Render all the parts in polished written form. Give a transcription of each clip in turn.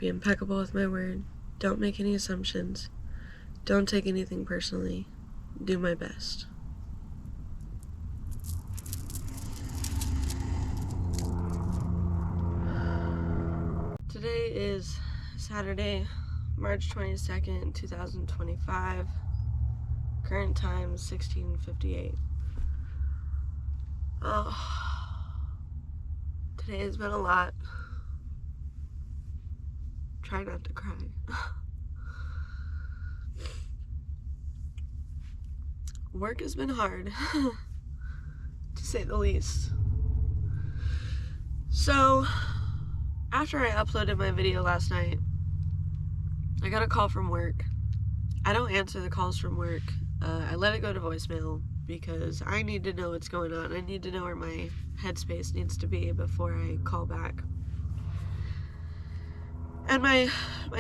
be impeccable with my word. Don't make any assumptions. Don't take anything personally. Do my best. Today is Saturday, March 22nd, 2025. Current time 16:58. Today has been a lot. Try not to cry. Work has been hard, to say the least. So, after I uploaded my video last night, I got a call from work. I don't answer the calls from work. I let it go to voicemail because I need to know what's going on. I need to know where my headspace needs to be before I call back. And my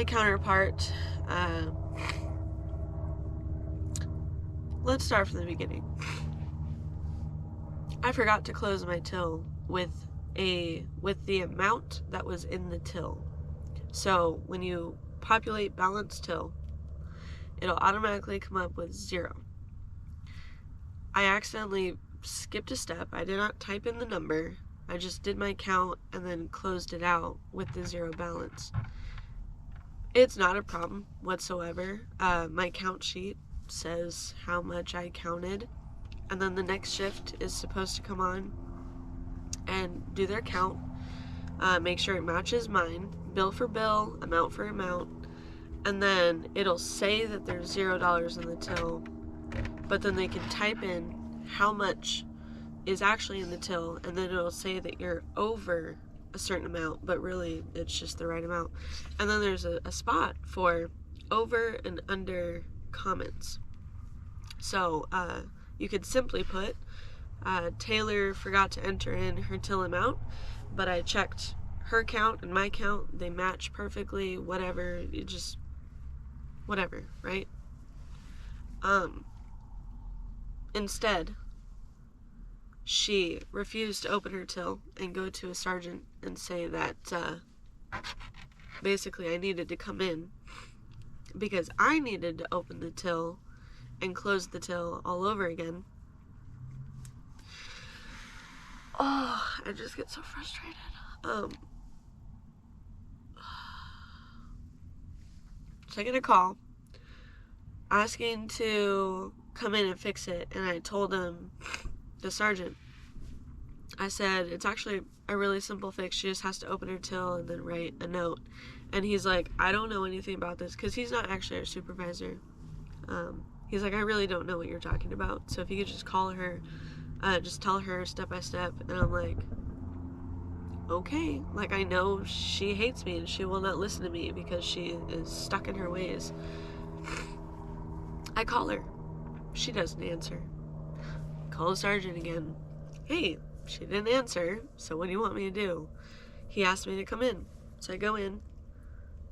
counterpart, let's start from the beginning. I forgot to close my till with the amount that was in the till. So when you populate balance till, it'll automatically come up with 0. I accidentally skipped a step. I did not type in the number. I just did my count and then closed it out with the 0 balance. It's not a problem whatsoever. My count sheet says how much I counted, and then the next shift is supposed to come on and do their count, make sure it matches mine, bill for bill, amount for amount, and then it'll say that there's $0 in the till, but then they can type in how much is actually in the till, and then it'll say that you're over a certain amount, but really it's just the right amount. And then there's a spot for over and under comments. So you could simply put Taylor forgot to enter in her till amount, but I checked her count and my count, they match perfectly, whatever, whatever, right? Instead, she refused to open her till and go to a sergeant and say that basically I needed to come in because I needed to open the till and close the till all over again. Oh, I just get so frustrated. So I get a call asking to come in and fix it, and I told him, the sergeant, I said, it's actually a really simple fix. She just has to open her till and then write a note. And he's like, I don't know anything about this, because he's not actually our supervisor. He's like, I really don't know what you're talking about, so if you could just call her, just tell her step by step. And I'm like, okay, like, I know she hates me and she will not listen to me because she is stuck in her ways. I call her, she doesn't answer. Call the sergeant again. Hey, she didn't answer, so what do you want me to do? He asked me to come in, so I go in.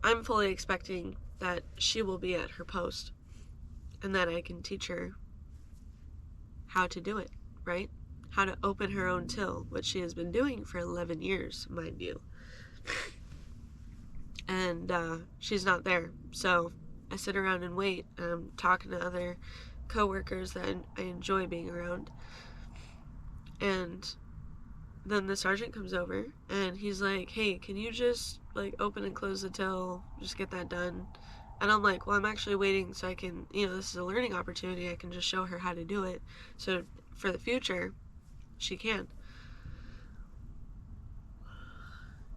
I'm fully expecting that she will be at her post and that I can teach her how to do it, right? How to open her own till, which she has been doing for 11 years, mind you. And she's not there, so I sit around and wait, and I'm talking to other co-workers that I enjoy being around. And then the sergeant comes over and he's like, hey, can you just like open and close the till, just get that done? And I'm like, well, I'm actually waiting so I can, this is a learning opportunity, I can just show her how to do it, so for the future she can.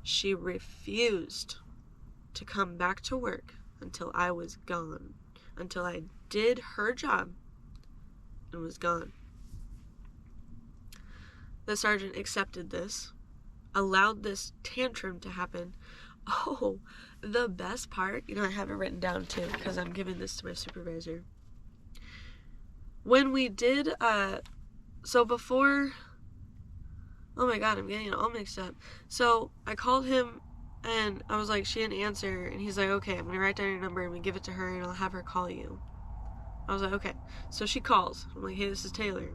She refused to come back to work until I was gone, until I did her job and was gone. The sergeant accepted this, allowed this tantrum to happen. Oh, the best part, I have it written down too, because I'm giving this to my supervisor. When we did, so before, oh my god, I'm getting it all mixed up. So I called him and I was like, she didn't answer, and he's like, okay, I'm gonna write down your number and we give it to her and I'll have her call you. I was like, okay. So she calls. I'm like, hey, this is Taylor.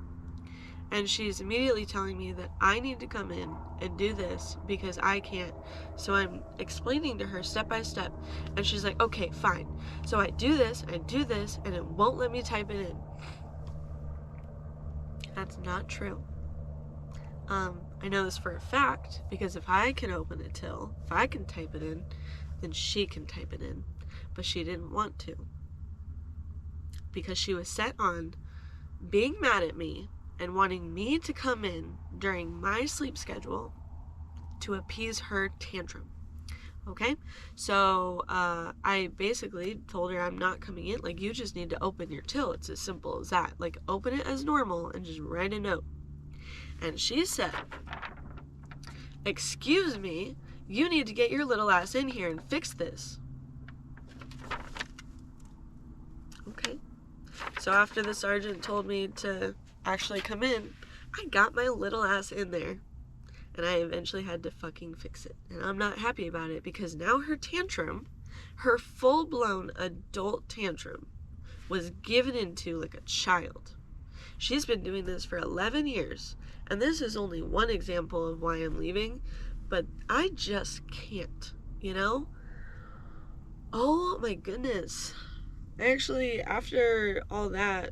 And she's immediately telling me that I need to come in and do this because I can't. So I'm explaining to her step by step. And she's like, okay, fine. So I do this, and it won't let me type it in. That's not true. I know this for a fact because if I can open a till, if I can type it in, then she can type it in. But she didn't want to because she was set on being mad at me and wanting me to come in during my sleep schedule to appease her tantrum. Okay? So I basically told her I'm not coming in. Like, you just need to open your till. It's as simple as that. Like, open it as normal and just write a note. And she said, excuse me, you need to get your little ass in here and fix this. Okay. So after the sergeant told me to actually come in, I got my little ass in there. And I eventually had to fucking fix it. And I'm not happy about it because now her tantrum, her full-blown adult tantrum, was given into like a child. She's been doing this for 11 years. And this is only one example of why I'm leaving. But I just can't, you know? Oh my goodness. Actually, after all that,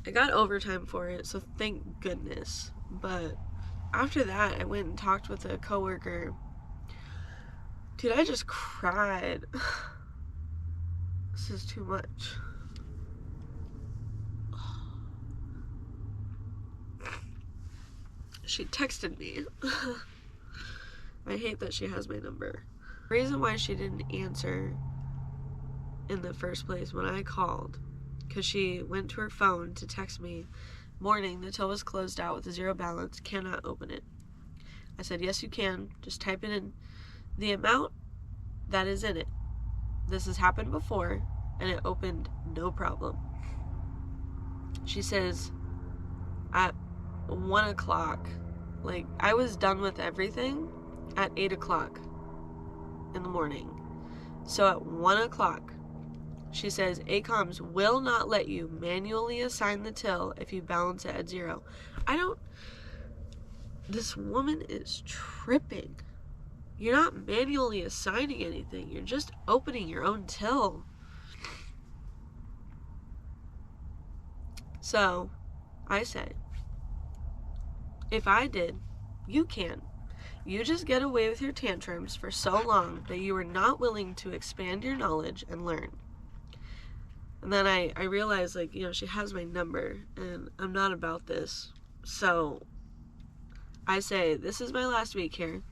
I got overtime for it, so thank goodness. But after that, I went and talked with a coworker. Dude, I just cried. This is too much. She texted me. I hate that she has my number. The reason why she didn't answer in the first place when I called, because she went to her phone to text me, morning, the till was closed out with a 0 balance, cannot open it. I said, yes you can, just type it in the amount that is in it. This has happened before and it opened no problem. She says at 1 o'clock, like, I was done with everything at 8 o'clock in the morning. So at 1 o'clock, she says, ACOMS will not let you manually assign the till if you balance it at 0. This woman is tripping. You're not manually assigning anything. You're just opening your own till. So, I say, if I did, you can. You just get away with your tantrums for so long that you are not willing to expand your knowledge and learn. And then I realized, like, you know, she has my number, and I'm not about this. So, I say, this is my last week here,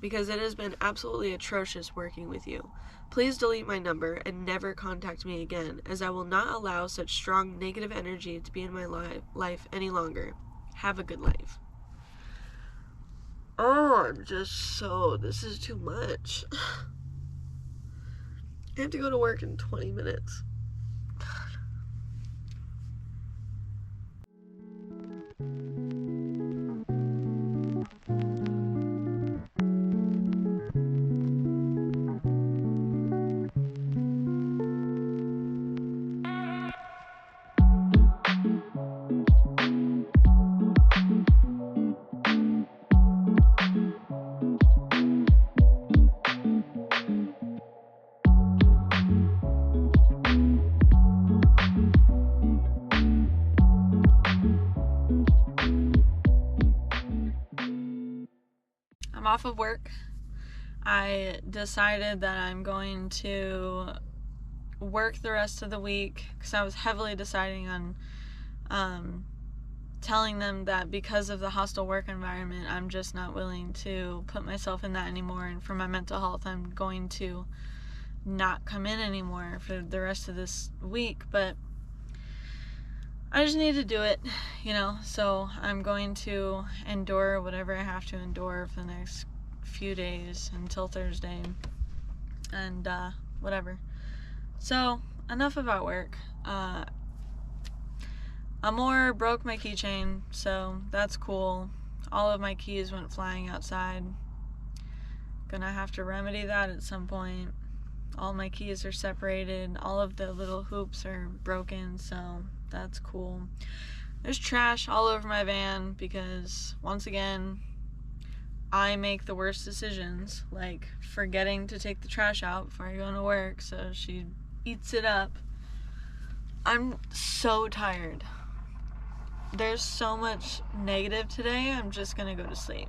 because it has been absolutely atrocious working with you. Please delete my number and never contact me again, as I will not allow such strong negative energy to be in my life any longer. Have a good life. Oh, this is too much. I have to go to work in 20 minutes. I'm off of work. I decided that I'm going to work the rest of the week because I was heavily deciding on telling them that because of the hostile work environment, I'm just not willing to put myself in that anymore, and for my mental health, I'm going to not come in anymore for the rest of this week. But I just need to do it, you know, so I'm going to endure whatever I have to endure for the next few days until Thursday, and whatever. So, enough about work. Amor broke my keychain, so that's cool. All of my keys went flying outside. Gonna have to remedy that at some point. All my keys are separated. All of the little hoops are broken, so that's cool. There's trash all over my van because, once again, I make the worst decisions, like forgetting to take the trash out before I go to work, so she eats it up. I'm so tired. There's so much negative today, I'm just gonna go to sleep.